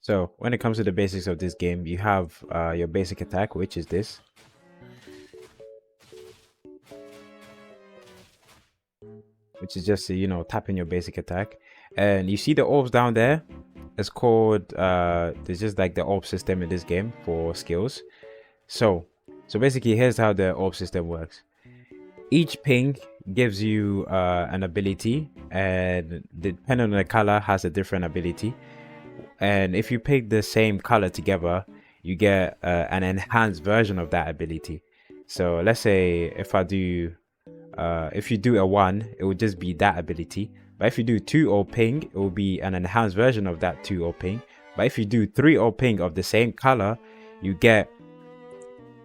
So when it comes to the basics of this game, you have your basic attack, which is this. Which is just, tapping your basic attack. And you see the orbs down there? It's called, there's just like the orb system in this game for skills. So basically, here's how the orb system works. Each ping gives you an ability, and depending on the color has a different ability. And if you pick the same color together, you get an enhanced version of that ability. So let's say if you do a 1, it would just be that ability. But if you do 2 or ping, it will be an enhanced version of that 2 or ping. But if you do 3 or ping of the same color, you get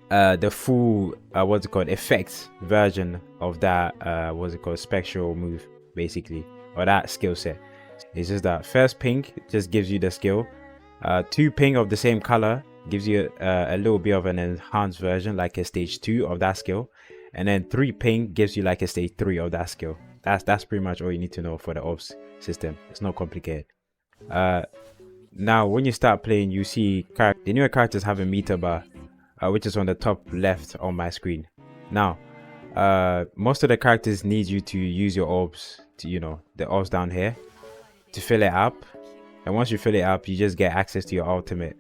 the full effects version of that spectral move, basically, or that skill set. It's just that first ping just gives you the skill, 2 ping of the same color gives you a little bit of an enhanced version, like a stage 2 of that skill, and then 3 ping gives you like a stage 3 of that skill. That's pretty much all you need to know for the orbs system. It's not complicated. Now when you start playing, you see the newer characters have a meter bar, which is on the top left on my screen. Now most of the characters need you to use your orbs, to the orbs down here, to fill it up. And once you fill it up, you just get access to your ultimate,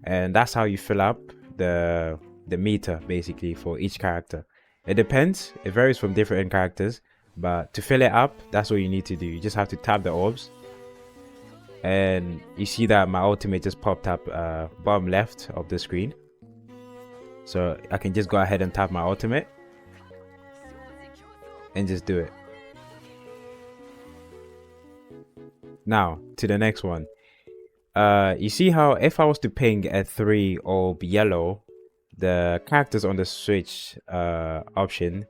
and that's how you fill up the meter, basically, for each character. It depends, it varies from different characters, but to fill it up, that's what you need to do. You just have to tap the orbs, and you see that my ultimate just popped up bottom left of the screen. So I can just go ahead and tap my ultimate and just do it. Now to the next one. You see how if I was to ping a 3 orb yellow, the characters on the switch option,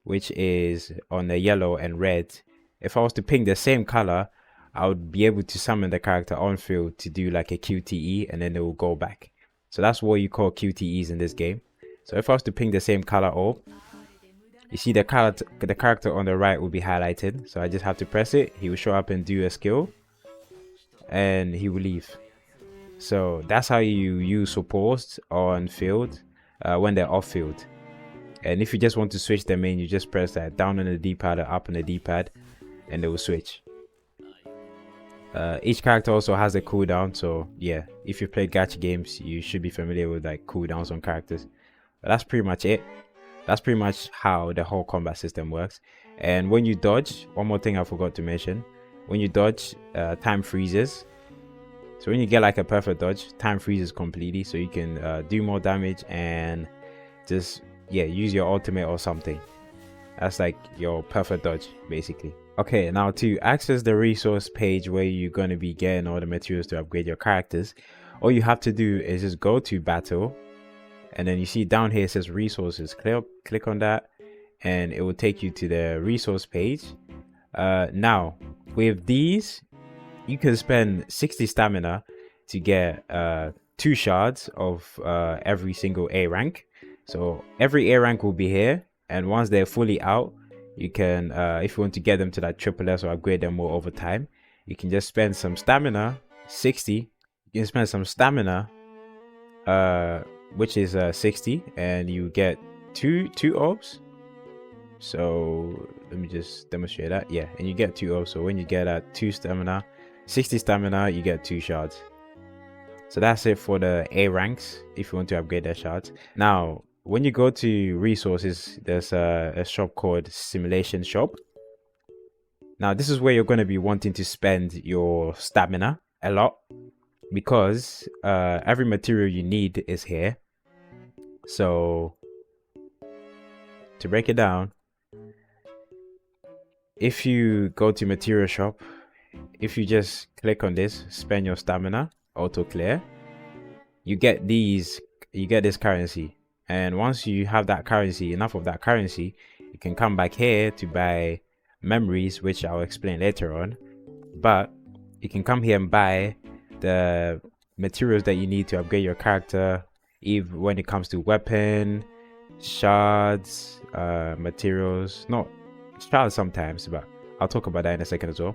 which is on the yellow and red, if I was to ping the same color, I would be able to summon the character on field to do like a QTE, and then it will go back. So that's what you call QTEs in this game. So if I was to ping the same color orb, you see the character on the right will be highlighted. So I just have to press it, he will show up and do a skill, and he will leave. So that's how you use supports on field when they're off field. And if you just want to switch them in, you just press that down on the D-pad or up on the D-pad, and they will switch. Each character also has a cooldown, so yeah, if you play gacha games, you should be familiar with like cooldowns on characters. But that's pretty much it. That's pretty much how the whole combat system works. And when you dodge, one more thing I forgot to mention, when you dodge, time freezes. So when you get like a perfect dodge, time freezes completely, so you can do more damage and just use your ultimate or something. That's like your perfect dodge, basically. Okay, now to access the resource page where you're going to be getting all the materials to upgrade your characters, all you have to do is just go to battle, and then you see down here it says resources. Click on that, and it will take you to the resource page. Now with these, you can spend 60 stamina to get 2 shards of every single A rank. So every A rank will be here, and once they're fully out, you can if you want to get them to that triple S or upgrade them more over time, you can just spend some stamina, 60. You can spend some stamina, which is 60, and you get two orbs. So let me just demonstrate that. Yeah, and you get 2 orbs. So when you get 2 stamina, 60 stamina, you get 2 shards. So that's it for the A ranks if you want to upgrade their shards. Now when you go to resources, there's a shop called Simulation Shop. Now this is where you're going to be wanting to spend your stamina a lot, because every material you need is here. So to break it down, if you go to material shop, if you just click on this, spend your stamina, auto clear, you get this currency. And once you have that currency, enough of that currency, you can come back here to buy memories, which I'll explain later on. But you can come here and buy the materials that you need to upgrade your character, even when it comes to weapon, shards, materials. Not shards sometimes, but I'll talk about that in a second as well.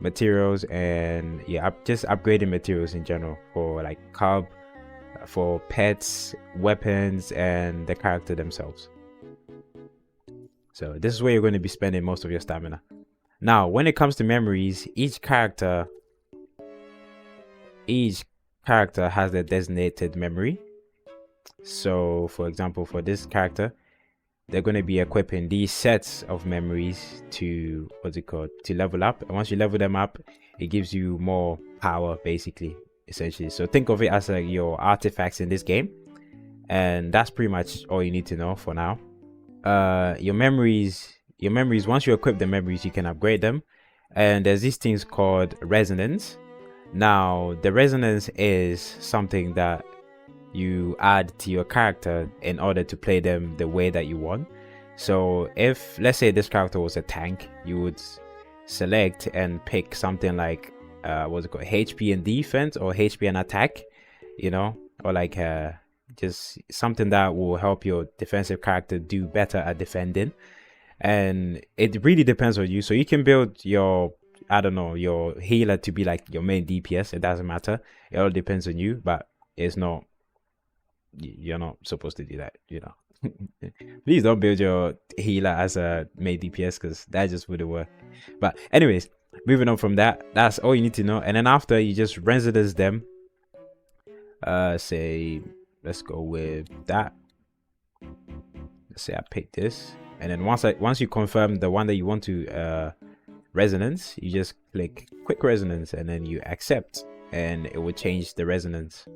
materials, and yeah, just upgrading materials in general for like carb, for pets, weapons, and the character themselves. So this is where you're going to be spending most of your stamina. Now, when it comes to memories, each character has their designated memory. So for example, for this character, they're going to be equipping these sets of memories to to level up. And once you level them up, it gives you more power, basically, essentially. So think of it as your artifacts in this game, and that's pretty much all you need to know for now. Your memories, once you equip the memories, you can upgrade them. And there's these things called resonance. Now the resonance is something that you add to your character in order to play them the way that you want. So if, let's say, this character was a tank, you would select and pick something like what's it called, HP and defense, or HP and attack, you know, or like just something that will help your defensive character do better at defending. And it really depends on you. So you can build your, I don't know, your healer to be like your main DPS. It doesn't matter, it all depends on you, but it's not, you're not supposed to do that, you know. Please don't build your healer as a main DPS, because that just wouldn't work. But anyways, moving on from that, that's all you need to know. And then after, you just residence them. Say, let's go with that. Let's say I pick this, and then once you confirm the one that you want to resonance, you just click quick resonance, and then you accept, and it will change the resonance.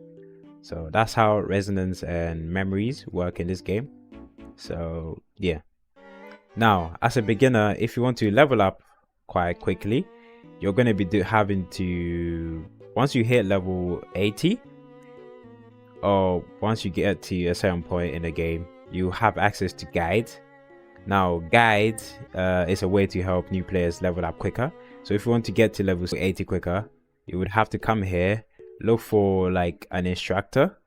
So that's how resonance and memories work in this game. So yeah. Now, as a beginner, if you want to level up quite quickly, you're going to be having to, once you hit level 80, or once you get to a certain point in the game, you have access to guide. Now, guide is a way to help new players level up quicker. So if you want to get to level 80 quicker, you would have to come here, look for like an instructor.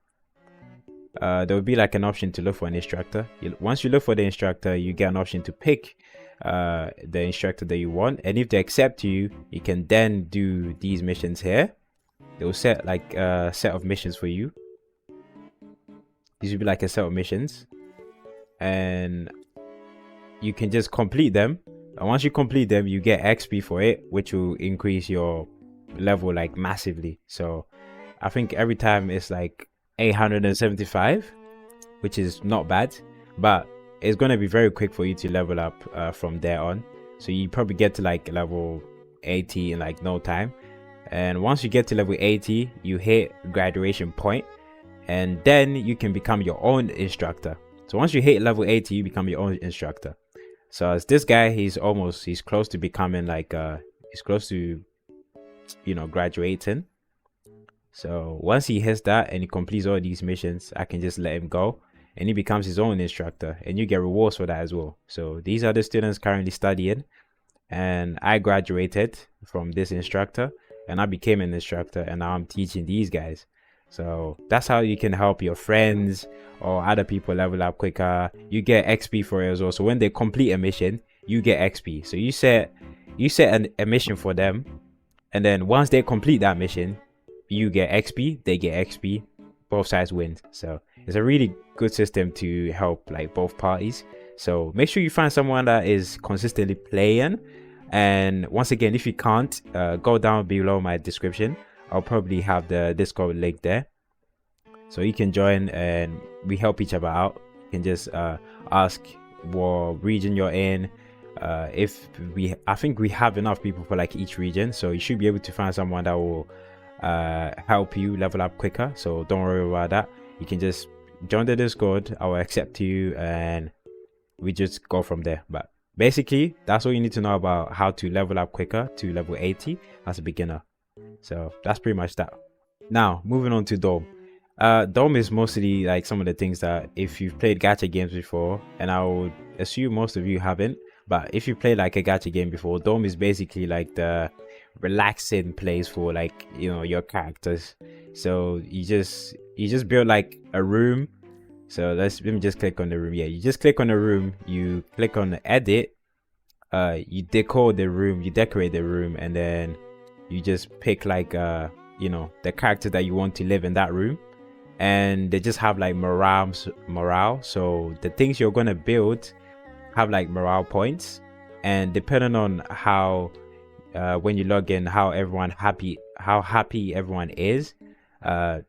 There will be like an option to look for an instructor. Once you look for the instructor, you get an option to pick the instructor that you want, and if they accept you, you can then do these missions here. They will set like a set of missions for you. These will be like a set of missions, and you can just complete them. And once you complete them, you get XP for it, which will increase your level like massively. So I think every time it's like 875, which is not bad, but it's going to be very quick for you to level up from there on. So you probably get to like level 80 in like no time. And once you get to level 80, you hit graduation point, and then you can become your own instructor. So once you hit level 80, you become your own instructor. So as this guy, he's close to becoming like he's close to, you know, graduating. So once he hits that and he completes all these missions, I can just let him go, and he becomes his own instructor, and you get rewards for that as well. So these are the students currently studying, and I graduated from this instructor, and I became an instructor, and now I'm teaching these guys. So that's how you can help your friends or other people level up quicker. You get XP for it as well. So when they complete a mission, you get XP. So you set a mission for them, and then once they complete that mission, you get XP, they get XP, both sides win. So it's a really good system to help like both parties. So make sure you find someone that is consistently playing. And once again, if you can't, go down below my description. I'll probably have the Discord link there, so you can join and we help each other out. You can just ask what region you're in. I think we have enough people for like each region, so you should be able to find someone that will help you level up quicker. So don't worry about that. You can just join the Discord, I will accept you, and we just go from there. But basically, that's all you need to know about how to level up quicker to level 80 as a beginner. So that's pretty much that. Now moving on to Dorm. Dorm is mostly like some of the things that if you've played gacha games before, and I would assume most of you haven't, but if you played like a gacha game before, Dorm is basically like the relaxing place for like, you know, your characters. So you just build like a room. So let me just click on the room. Yeah, you just click on the room, you click on the edit, you decor the room, you decorate the room, and then you just pick like you know, the character that you want to live in that room, and they just have like morale. So the things you're gonna build have like morale points, and depending on how when you log in, how happy everyone is,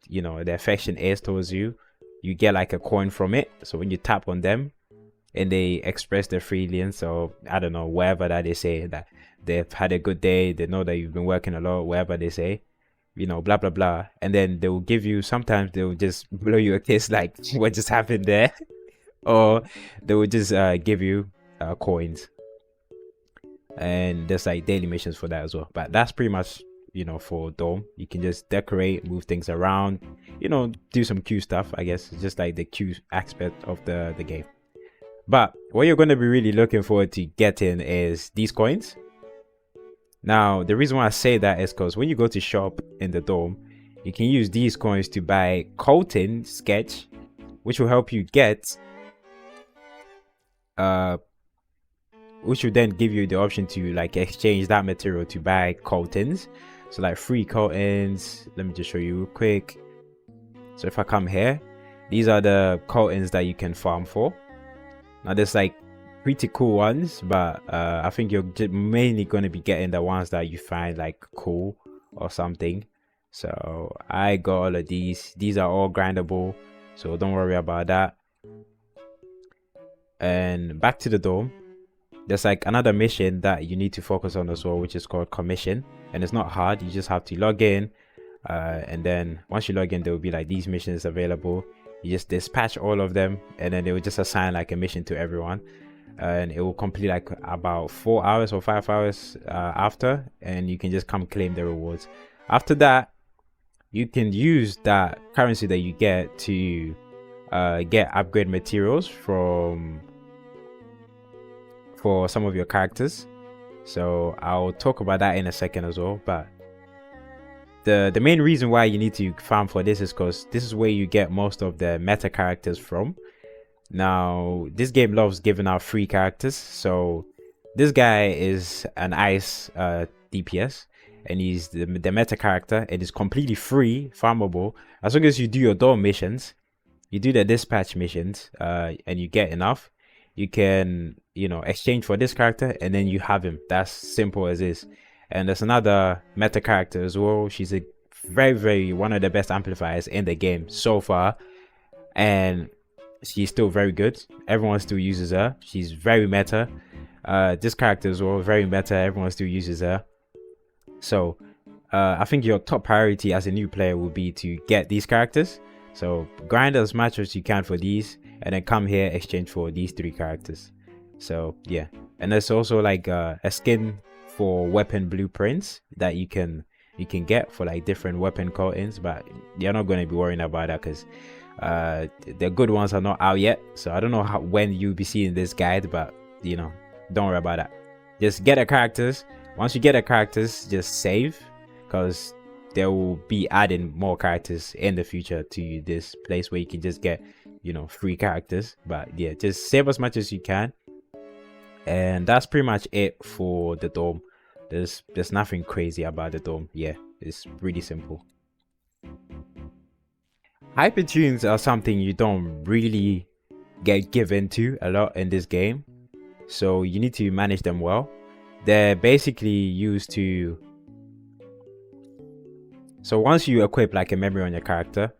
you know, the affection is towards you, you get like a coin from it. So when you tap on them and they express their feelings, or I don't know, whatever that they say, that they've had a good day, they know that you've been working a lot, whatever they say, you know, blah blah blah, and then they will give you, sometimes they will just blow you a kiss like what just happened there, or they will just give you coins, and there's like daily missions for that as well. But that's pretty much, you know, for Dorm. You can just decorate, move things around, you know, do some Q stuff. I guess it's just like the Q aspect of the game. But what you're going to be really looking forward to getting is these coins. Now, the reason why I say that is because when you go to shop in the Dorm, you can use these coins to buy Colton Sketch, which will help you get which will then give you the option to like exchange that material to buy Coltons. So like free Coltons. Let me just show you real quick. So if I come here, these are the Coltons that you can farm for. Now there's like pretty cool ones, but I think you're mainly going to be getting the ones that you find like cool or something. So I got all of these. These are all grindable, so don't worry about that. And back to the Dorm, there's like another mission that you need to focus on as well, which is called commission, and it's not hard. You just have to log in, and then once you log in, there will be like these missions available. You just dispatch all of them, and then they will just assign like a mission to everyone, and it will complete like about 4 hours or 5 hours after, and you can just come claim the rewards. After that, you can use that currency that you get to get upgrade materials for some of your characters. So I'll talk about that in a second as well. But the main reason why you need to farm for this is because this is where you get most of the meta characters from. Now this game loves giving out free characters, so this guy is an ice DPS, and he's the meta character, and it's completely free farmable as long as you do your Dorm missions, you do the dispatch missions, and you get enough. You can, you know, exchange for this character, and then you have him. That's simple as is. And there's another meta character as well. She's a very one of the best amplifiers in the game so far, and she's still very good. Everyone still uses her. She's very meta. This character as well, very meta. Everyone still uses her. So I think your top priority as a new player will be to get these characters. So grind as much as you can for these, and then come here, exchange for these 3 characters. So yeah, and there's also like a skin for weapon blueprints that you can get for like different weapon coatings, but you're not going to be worrying about that because the good ones are not out yet. So I don't know when you'll be seeing this guide, but you know, don't worry about that. Just get the characters. Once you get the characters, just save, because they will be adding more characters in the future to this place where you can just get, you know, free characters. But yeah, just save as much as you can, and that's pretty much it for the Dorm. There's nothing crazy about the Dorm. Yeah, it's really simple. Hypertunes are something you don't really get given to a lot in this game, so you need to manage them well. They're basically used to, so once you equip like a memory on your character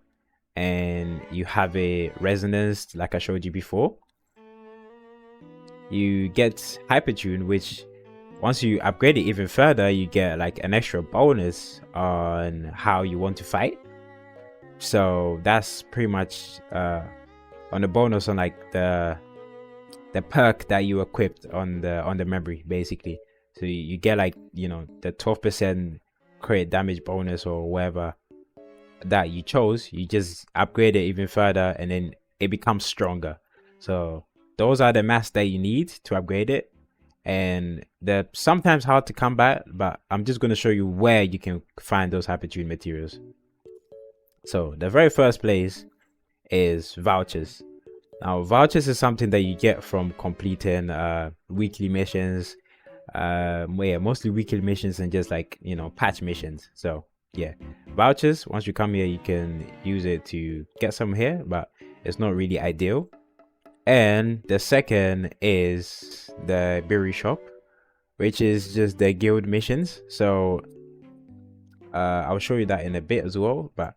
and you have a resonance like I showed you before, you get Hypertune, which once you upgrade it even further, you get like an extra bonus on how you want to fight. So that's pretty much on the bonus on like the perk that you equipped on the memory basically. So you get like, you know, the 12% crit damage bonus or whatever that you chose. You just upgrade it even further, and then it becomes stronger. So those are the masks that you need to upgrade it, and they're sometimes hard to combat, but I'm just going to show you where you can find those Hypertune materials. So the very first place is vouchers. Now vouchers is something that you get from completing weekly missions Yeah, mostly weekly missions and just like, you know, patch missions. So yeah, vouchers, once you come here you can use it to get some here, but it's not really ideal. And the second is the berry shop, which is just the guild missions. So I'll show you that in a bit as well. But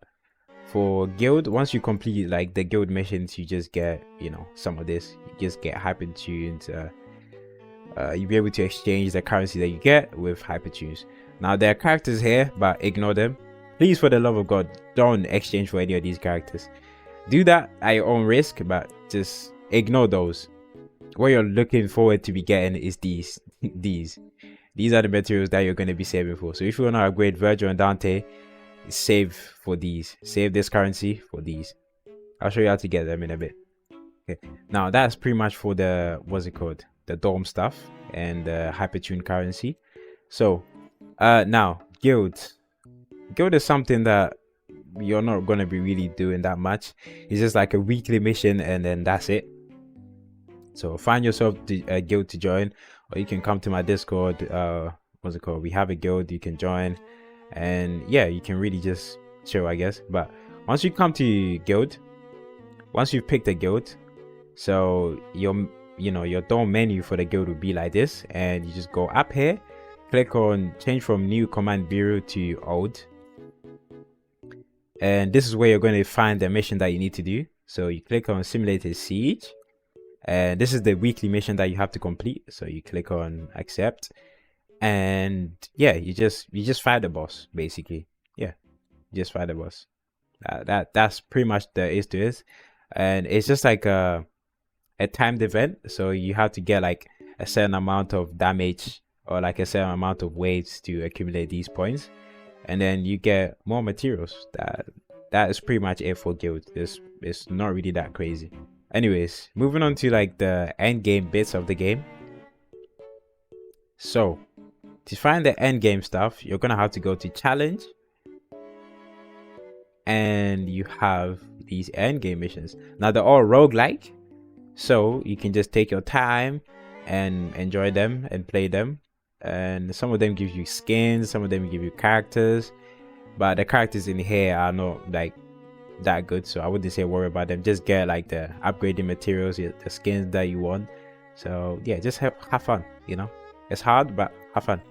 for guild, once you complete like the guild missions, you just get, you know, some of this. You just get Hypertunes. You'll be able to exchange the currency that you get with Hypertunes. Now there are characters here, but ignore them. Please, for the love of God, don't exchange for any of these characters. Do that at your own risk, but just ignore those. What you're looking forward to be getting is these. These are the materials that you're going to be saving for. So if you want to upgrade Virgil and Dante, save for these. Save this currency for these. I'll show you how to get them in a bit. Okay. Now that's pretty much for the, what's it called, the dorm stuff and the Hypertune currency. So now guild is something that you're not going to be really doing that much. It's just like a weekly mission and then that's it. So find yourself a guild to join, or you can come to my Discord. What's it called, we have a guild you can join, and yeah, you can really just chill, I guess. But once you come to guild, once you've picked a guild, so your dorm menu for the guild will be like this, and you just go up here, click on change from new command bureau to old, and this is where you're going to find the mission that you need to do. So you click on simulated siege, and this is the weekly mission that you have to complete. So you click on accept, and yeah, you just fight the boss basically. Yeah, you just fight the boss. That's pretty much the is to is, and it's just like a timed event. So you have to get like a certain amount of damage or like a certain amount of waves to accumulate these points, and then you get more materials. That is pretty much it for guild. It's not really that crazy. Anyways, moving on to like the end game bits of the game. So to find the end game stuff, you're gonna have to go to challenge, and you have these end game missions. Now they're all roguelike, so you can just take your time and enjoy them and play them. And some of them give you skins, some of them give you characters, but the characters in here are not like that good, so I wouldn't say worry about them. Just get like the upgrading materials, the skins that you want. So yeah, just have fun, you know. It's hard, but have fun.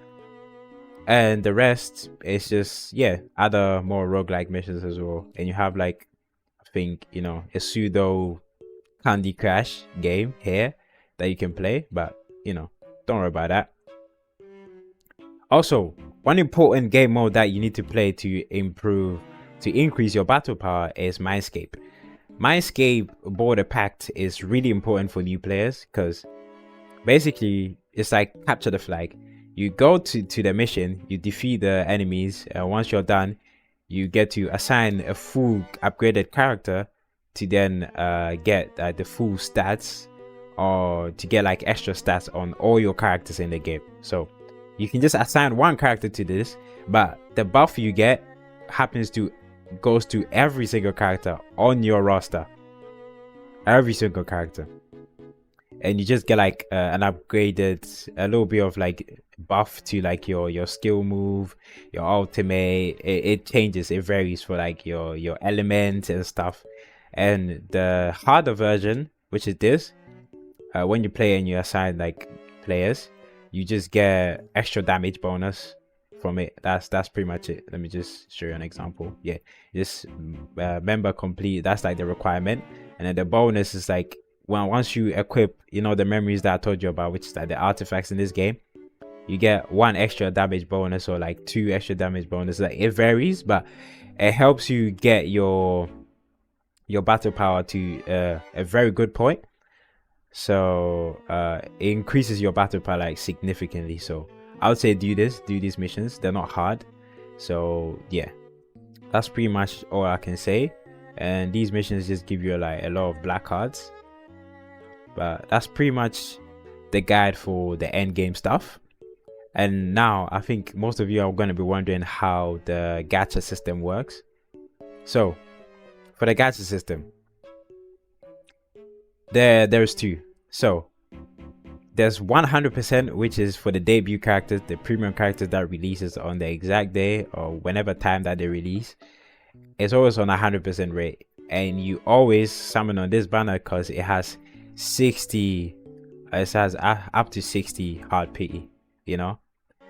And the rest is just, yeah, other more roguelike missions as well. And you have like, I think, you know, a pseudo Candy Crush game here that you can play, but you know, don't worry about that. Also, one important game mode that you need to play to increase your battle power is Mindscape. Mindscape Border Pact is really important for new players because basically it's like capture the flag. You go to the mission, you defeat the enemies, and once you're done, you get to assign a full upgraded character to then get the full stats, or to get like extra stats on all your characters in the game. So you can just assign one character to this, but the buff you get goes to every single character on your roster, every single character, and you just get like an upgraded, a little bit of like buff to like your skill move, your ultimate. It changes, it varies for like your elements and stuff. And the harder version, which is this, when you play and you assign like players, you just get extra damage bonus from it. That's pretty much it. Let me just show you an example. Yeah, just member complete, that's like the requirement. And then the bonus is like, once you equip, you know, the memories that I told you about, which is like the artifacts in this game, you get 1 extra damage bonus or like 2 extra damage bonus. Like it varies, but it helps you get your battle power to a very good point. So it increases your battle power like significantly. So I would say do these missions. They're not hard. So yeah, that's pretty much all I can say. And these missions just give you like a lot of black cards, but that's pretty much the guide for the end game stuff. And now I think most of you are going to be wondering how the gacha system works. So for the gacha system, there's two. So there's 100%, which is for the debut characters, the premium characters that releases on the exact day or whenever time that they release. It's always on 100% rate, and you always summon on this banner because it has 60. It has up to 60 hard PE, you know.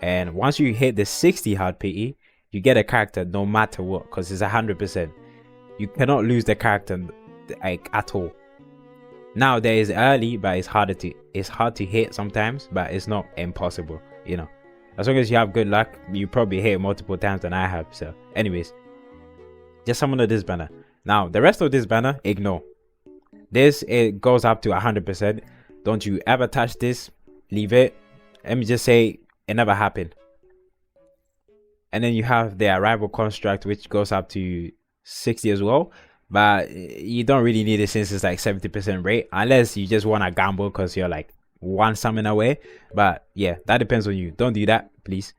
And once you hit the 60 hard PE, you get a character no matter what, because it's 100%. You cannot lose the character like at all. Now there is early, but it's hard to hit sometimes, but it's not impossible, you know. As long as you have good luck, you probably hit multiple times than I have. So anyways, just summon this banner. Now the rest of this banner, ignore. This, it goes up to 100%. Don't you ever touch this, leave it. Let me just say it never happened. And then you have the arrival construct, which goes up to 60 as well, but you don't really need it since it's like 70% rate, unless you just want to gamble because you're like one summon away. But yeah, that depends on you. Don't do that, please.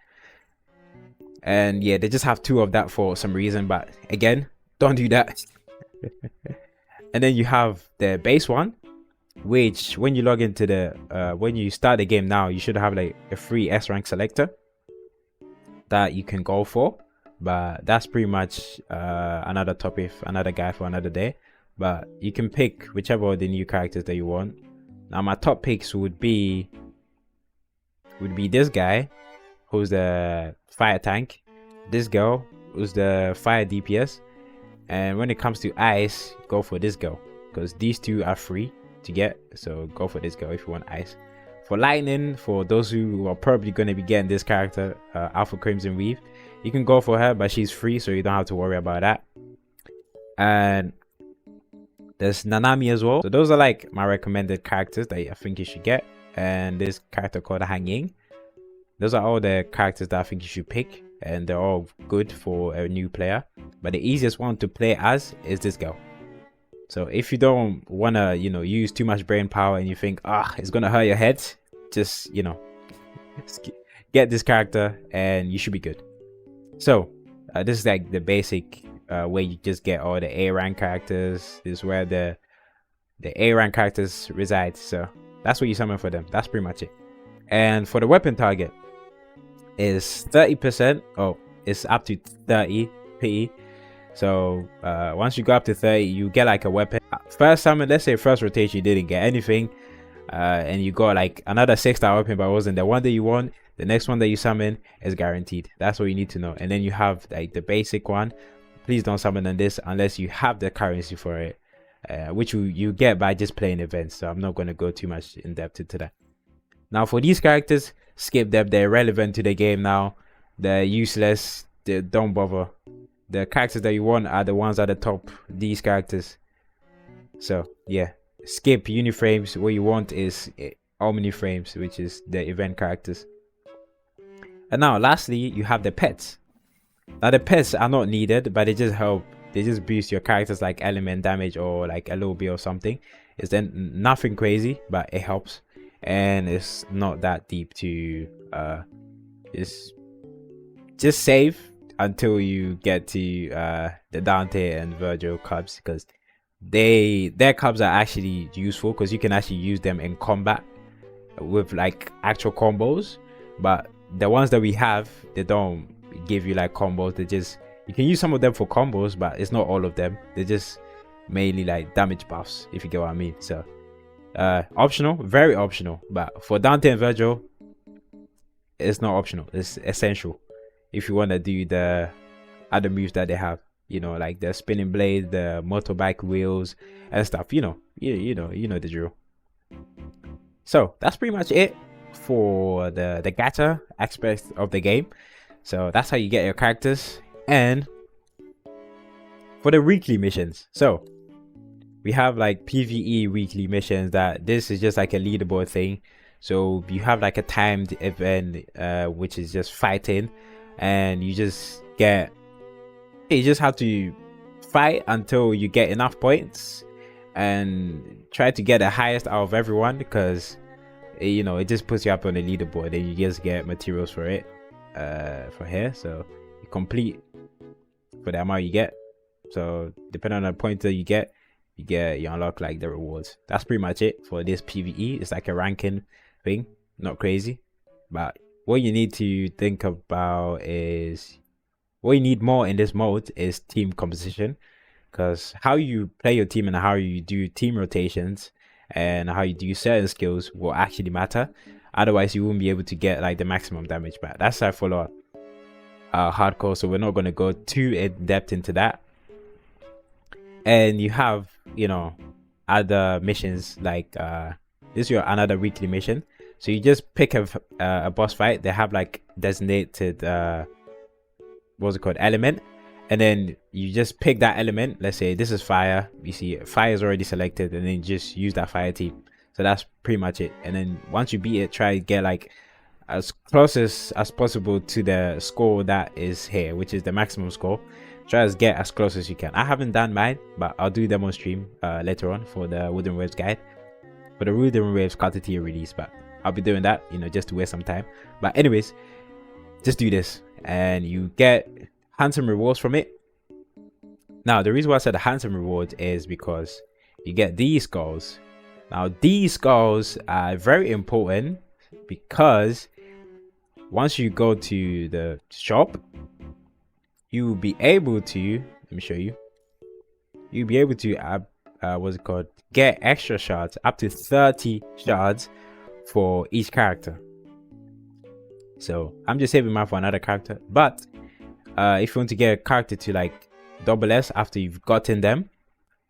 And yeah, they just have 2 of that for some reason, but again, don't do that. And then you have the base one, which when you log into the when you start the game now, you should have like a free S rank selector that you can go for. But that's pretty much another topic, another guy for another day. But you can pick whichever of the new characters that you want. Now my top picks would be this guy, who's the fire tank, this girl who's the fire DPS, and when it comes to ice, go for this girl, because these 2 are free to get. So go for this girl if you want ice. For lightning, for those who are probably going to be getting this character, Alpha Crimson Weave, you can go for her, but she's free, so you don't have to worry about that. And there's Nanami as well. So those are like my recommended characters that I think you should get. And this character called Hanging. Those are all the characters that I think you should pick, and they're all good for a new player. But the easiest one to play as is this girl. So if you don't want to, you know, use too much brain power and you think, it's going to hurt your head, just, you know, get this character and you should be good. So this is like the basic way you just get all the A rank characters. This is where the A rank characters reside. So that's what you summon for them. That's pretty much it. And for the weapon target is 30%. Oh, it's up to 30 PE. So once you go up to 30, you get like a weapon. First summon, let's say first rotation you didn't get anything, and you got like another 6-star weapon, but it wasn't the one that you want. The next one that you summon is guaranteed. That's what you need to know. And then you have like the basic one. Please don't summon on this unless you have the currency for it, which you get by just playing events. So I'm not going to go too much in depth into that. Now for these characters, skip them. They're irrelevant to the game now. They're useless. Don't bother. The characters that you want are the ones at the top. These characters. So yeah, skip Uniframes. What you want is Omniframes, which is the event characters. And now lastly, you have the pets. Now the pets are not needed, but they just help. They just boost your characters like element damage or like a little bit or something. It's then nothing crazy, but it helps. And it's not that deep to it's just save until you get to the Dante and Virgil cubs, because their cubs are actually useful because you can actually use them in combat with like actual combos. But the ones that we have, they don't give you like combos. They just, you can use some of them for combos, but it's not all of them. They're just mainly like damage buffs, if you get what I mean. So optional, very optional. But for Dante and Virgil, it's not optional, it's essential if you want to do the other moves that they have, you know, like the spinning blade, the motorbike wheels and stuff. You know the drill. So that's pretty much it for the gacha aspect of the game. So that's how you get your characters. And for the weekly missions, so we have like PvE weekly missions, that this is just like a leaderboard thing. So you have like a timed event, which is just fighting, and you just have to fight until you get enough points and try to get the highest out of everyone, because you know, it just puts you up on the leaderboard and you just get materials for it for here. So you complete for the amount you get. So depending on the points that you unlock like the rewards. That's pretty much it for this PvE. It's like a ranking thing, not crazy. But what you need to think about is, what you need more in this mode is team composition, because how you play your team and how you do team rotations and how you do certain skills will actually matter. Otherwise, you won't be able to get like the maximum damage back. That's how I follow hardcore, so we're not going to go too in depth into that. And you have, you know, other missions like this is your another weekly mission. So you just pick a boss fight. They have like designated what's it called, element, and then you just pick that element. Let's say this is fire. You see fire is already selected, and then just use that fire team. So that's pretty much it. And then once you beat it, try to get like as close as possible to the score that is here, which is the maximum score. Try to get as close as you can. I haven't done mine, but I'll do them on stream later on for the Wooden Waves guide, for the Wooden Waves Carter tier release. But I'll be doing that, you know, just to waste some time. But anyways, just do this and you get handsome rewards from it. Now, the reason why I said the handsome reward is because you get these skulls. Now, these skulls are very important because once you go to the shop, you will be able to, let me show you, you'll be able to what's it called, get extra shards, up to 30 shards for each character. So I'm just saving mine for another character, but if you want to get a character to like double S after you've gotten them,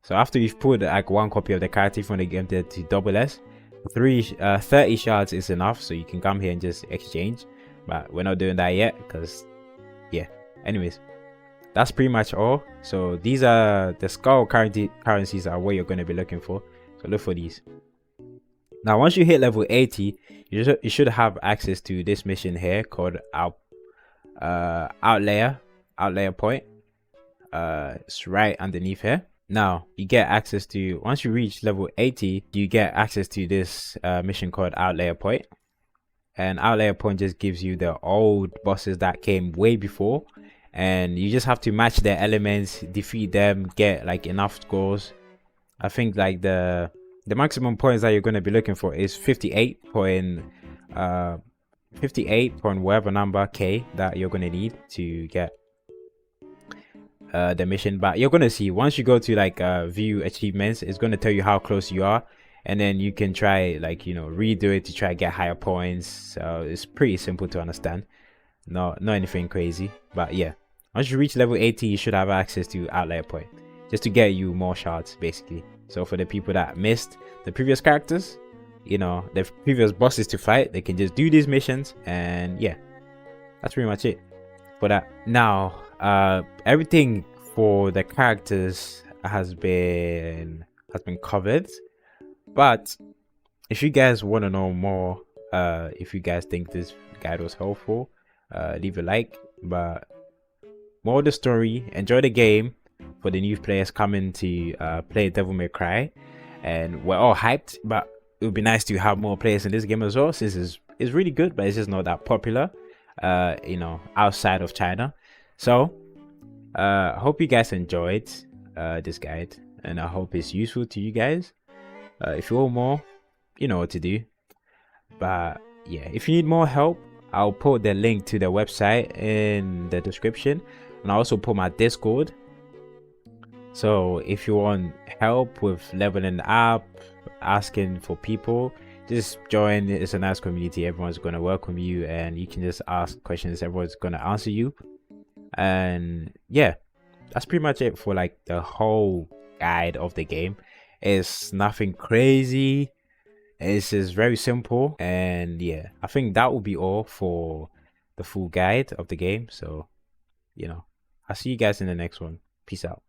so after you've put like one copy of the character, if you want to get them to double S, 30 shards is enough, so you can come here and just exchange. But we're not doing that yet because, yeah. Anyways, that's pretty much all. So these are the skull currencies are what you're going to be looking for. So look for these. Now, once you hit level 80, you should have access to this mission here called outlayer point. It's right underneath here. Now you get access to, once you reach level 80, you get access to this mission called outlayer point. And outlayer point just gives you the old bosses that came way before, and you just have to match their elements, defeat them, get like enough scores. I think like the maximum points that you're going to be looking for is 58 point whatever number K that you're going to need to get the mission. But you're going to see once you go to like view achievements, it's going to tell you how close you are, and then you can try like, you know, redo it to try get higher points. So it's pretty simple to understand, not anything crazy. But yeah, once you reach level 80, you should have access to outlayer point, just to get you more shards basically. So for the people that missed the previous characters, you know, the previous bosses to fight, they can just do these missions, and yeah, that's pretty much it for that. Now everything for the characters has been covered, but if you guys want to know more, if you guys think this guide was helpful, leave a like. But more of the story, enjoy the game for the new players coming to play Devil May Cry, and we're all hyped. But it would be nice to have more players in this game as well, since it's really good, but it's just not that popular, you know, outside of China. So I hope you guys enjoyed this guide, and I hope it's useful to you guys. If you want more, you know what to do. But yeah, if you need more help, I'll put the link to the website in the description, and I'll also put my Discord. So if you want help with leveling up, asking for people, just join. It's a nice community. Everyone's going to welcome you, and you can just ask questions. Everyone's going to answer you. And yeah, that's pretty much it for like the whole guide of the game. It's nothing crazy. It's just very simple. And yeah, I think that will be all for the full guide of the game. So, you know, I'll see you guys in the next one. Peace out.